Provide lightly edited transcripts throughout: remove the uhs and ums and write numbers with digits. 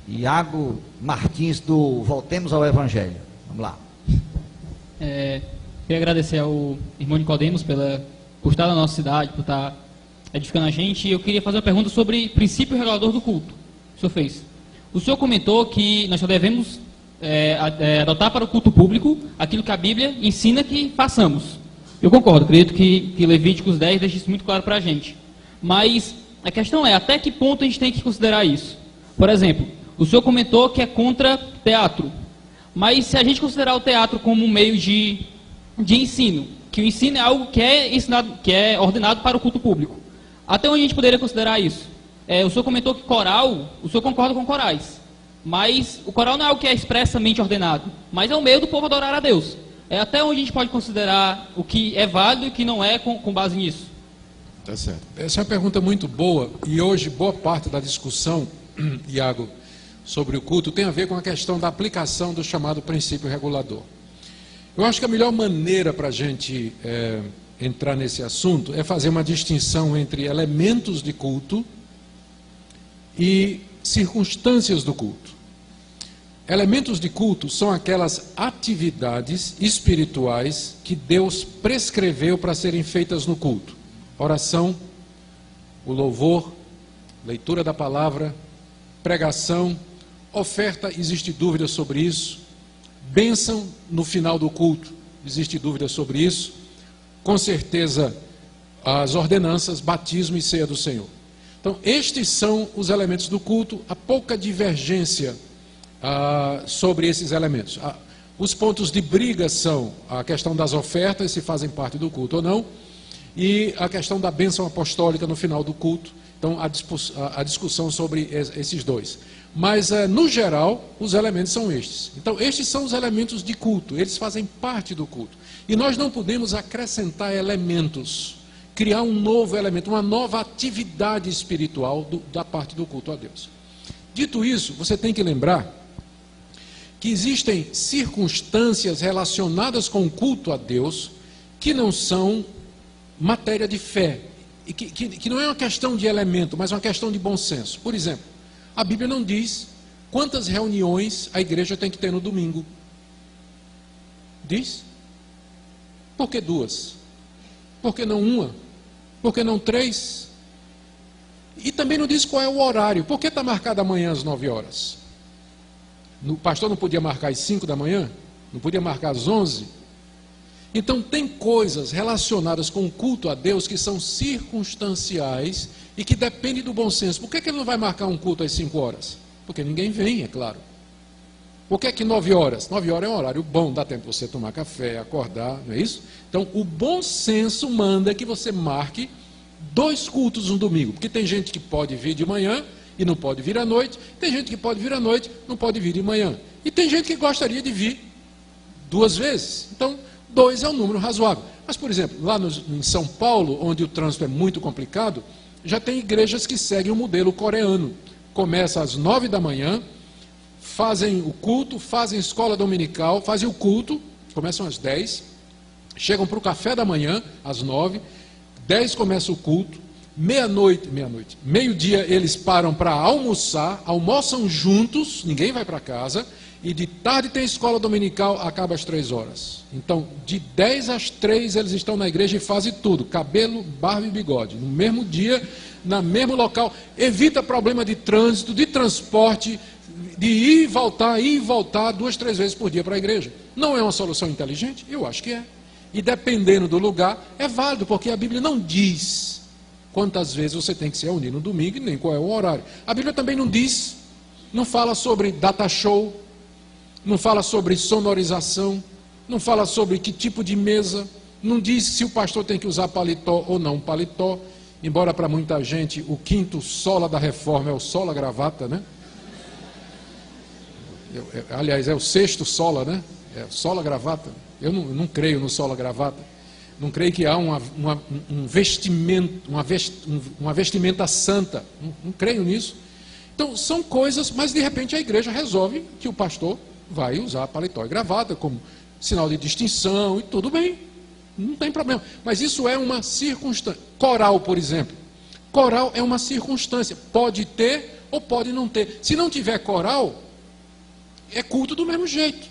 Iago Martins, do Voltemos ao Evangelho. Vamos lá. Queria agradecer ao irmão Nicodemos por estar na nossa cidade, por estar edificando a gente. E eu queria fazer uma pergunta sobre princípio regulador do culto. O senhor fez. O senhor comentou que nós só devemos adotar para o culto público aquilo que a Bíblia ensina que façamos. Eu concordo, acredito que Levíticos 10 deixa isso muito claro para a gente. Mas a questão é, até que ponto a gente tem que considerar isso? Por exemplo, o senhor comentou que é contra teatro. Mas se a gente considerar o teatro como um meio de ensino, que o ensino é algo que é ensinado, que é ordenado para o culto público, até onde a gente poderia considerar isso? O senhor comentou que coral, o senhor concorda com corais, mas o coral não é algo que é expressamente ordenado, mas é um meio do povo adorar a Deus. Até onde a gente pode considerar o que é válido e o que não é com base nisso? Tá certo. Essa é uma pergunta muito boa, e hoje boa parte da discussão, Iago, sobre o culto tem a ver com a questão da aplicação do chamado princípio regulador. Eu acho que a melhor maneira para a gente entrar nesse assunto é fazer uma distinção entre elementos de culto e circunstâncias do culto. Elementos de culto são aquelas atividades espirituais que Deus prescreveu para serem feitas no culto. Oração, o louvor, leitura da palavra, pregação, oferta, existe dúvida sobre isso. Bênção no final do culto, existe dúvida sobre isso. Com certeza, as ordenanças, batismo e ceia do Senhor. Então, estes são os elementos do culto, há pouca divergência sobre esses elementos. Os pontos de briga são a questão das ofertas, se fazem parte do culto ou não, e a questão da bênção apostólica no final do culto. Então, a discussão sobre esses dois. Mas, no geral, os elementos são estes. Então, estes são os elementos de culto, eles fazem parte do culto. E nós não podemos acrescentar elementos, criar um novo elemento, uma nova atividade espiritual da parte do culto a Deus. Dito isso, você tem que lembrar que existem circunstâncias relacionadas com o culto a Deus que não são matéria de fé, e que não é uma questão de elemento, mas uma questão de bom senso. Por exemplo, a Bíblia não diz quantas reuniões a igreja tem que ter no domingo. Diz? Por que 2? Por que não 1? Por que não 3? E também não diz qual é o horário. Por que está marcado amanhã às 9 horas? O pastor não podia marcar às 5 da manhã? Não podia marcar às 11? Então tem coisas relacionadas com o culto a Deus que são circunstanciais e que dependem do bom senso. Por que ele não vai marcar um culto às 5 horas? Porque ninguém vem, é claro. Por que 9 horas? 9 horas é um horário bom, dá tempo de você tomar café, acordar, não é isso? Então o bom senso manda que você marque 2 cultos no domingo, porque tem gente que pode vir de manhã e não pode vir à noite, tem gente que pode vir à noite, não pode vir de manhã, e tem gente que gostaria de vir 2 vezes. Então 2 é um número razoável. Mas, por exemplo, lá em São Paulo, onde o trânsito é muito complicado, já tem igrejas que seguem o modelo coreano. Começa às 9 da manhã, fazem o culto, fazem escola dominical, fazem o culto, começam às 10, chegam para o café da manhã, às 9, 10 começa o culto, meio-dia eles param para almoçar, almoçam juntos, ninguém vai para casa, e de tarde tem escola dominical, acaba às 3 horas. Então, de 10 às 3 eles estão na igreja e fazem tudo, cabelo, barba e bigode, no mesmo dia, no mesmo local. Evita problema de trânsito, de transporte, de ir e voltar 2, 3 vezes por dia para a igreja. Não é uma solução inteligente? Eu acho que é. E dependendo do lugar, é válido, porque a Bíblia não diz quantas vezes você tem que se reunir no domingo e nem qual é o horário. A Bíblia também não diz, não fala sobre data show, não fala sobre sonorização, não fala sobre que tipo de mesa, não diz se o pastor tem que usar paletó ou não paletó, embora para muita gente o 5º sola da reforma é o sola gravata, né? Aliás, é o 6º sola, né? É sola gravata. Eu não creio no sola gravata. Não creio que há um vestimento, uma vestimenta santa. Não creio nisso. Então, são coisas, mas de repente a igreja resolve que o pastor vai usar paletó e gravata como sinal de distinção e tudo bem, não tem problema. Mas isso é uma circunstância. Coral, por exemplo. Coral é uma circunstância. Pode ter ou pode não ter. Se não tiver coral, é culto do mesmo jeito.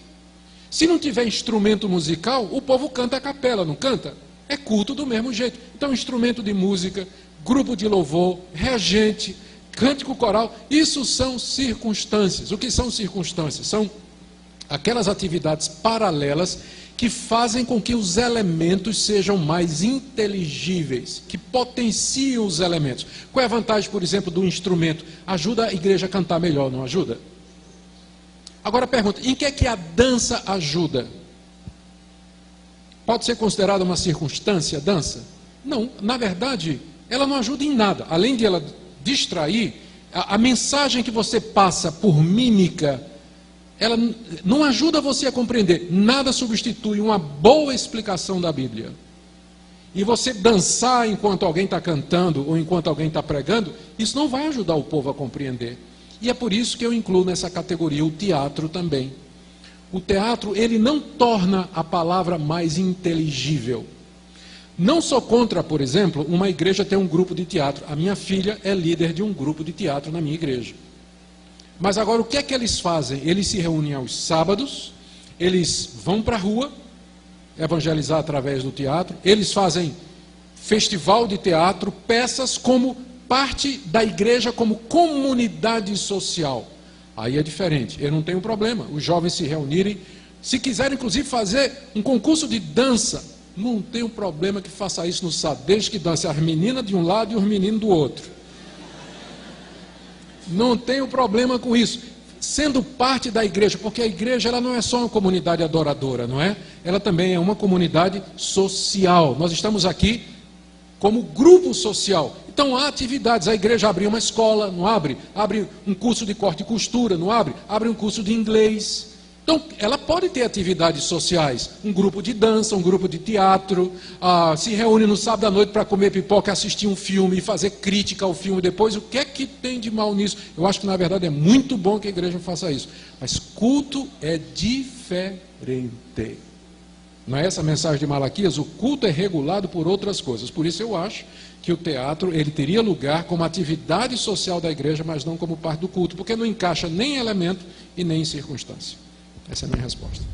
Se não tiver instrumento musical, o povo canta a capela, não canta? É culto do mesmo jeito. Então, instrumento de música, grupo de louvor, regente, cântico coral, isso são circunstâncias. O que são circunstâncias? São aquelas atividades paralelas que fazem com que os elementos sejam mais inteligíveis, que potenciam os elementos. Qual é a vantagem, por exemplo, do instrumento? Ajuda a igreja a cantar melhor, não ajuda? Agora pergunta, em que é que a dança ajuda? Pode ser considerada uma circunstância a dança? Não, na verdade, ela não ajuda em nada. Além de ela distrair, a mensagem que você passa por mímica, ela não ajuda você a compreender. Nada substitui uma boa explicação da Bíblia. E você dançar enquanto alguém está cantando ou enquanto alguém está pregando, isso não vai ajudar o povo a compreender. E é por isso que eu incluo nessa categoria o teatro também. O teatro, ele não torna a palavra mais inteligível. Não sou contra, por exemplo, uma igreja ter um grupo de teatro. A minha filha é líder de um grupo de teatro na minha igreja. Mas agora o que é que eles fazem? Eles se reúnem aos sábados, eles vão para a rua, evangelizar através do teatro, eles fazem festival de teatro, peças como parte da igreja, como comunidade social. Aí é diferente, eu não tenho problema, os jovens se reunirem, se quiserem inclusive fazer um concurso de dança, não tenho problema que faça isso no sábado, desde que dance as meninas de um lado e os meninos do outro. Não tenho problema com isso, sendo parte da igreja, porque a igreja ela não é só uma comunidade adoradora, não é? Ela também é uma comunidade social. Nós estamos aqui como grupo social. Então há atividades, a igreja abre uma escola, não abre? Abre um curso de corte e costura, não abre? Abre um curso de inglês. Então ela pode ter atividades sociais, um grupo de dança, um grupo de teatro, se reúne no sábado à noite para comer pipoca, assistir um filme e fazer crítica ao filme depois. O que é que tem de mal nisso? Eu acho que na verdade é muito bom que a igreja faça isso. Mas culto é diferente. Não é essa a mensagem de Malaquias? O culto é regulado por outras coisas. Por isso eu acho que o teatro ele teria lugar como atividade social da igreja, mas não como parte do culto, porque não encaixa nem em elemento e nem em circunstância. Essa é a minha resposta.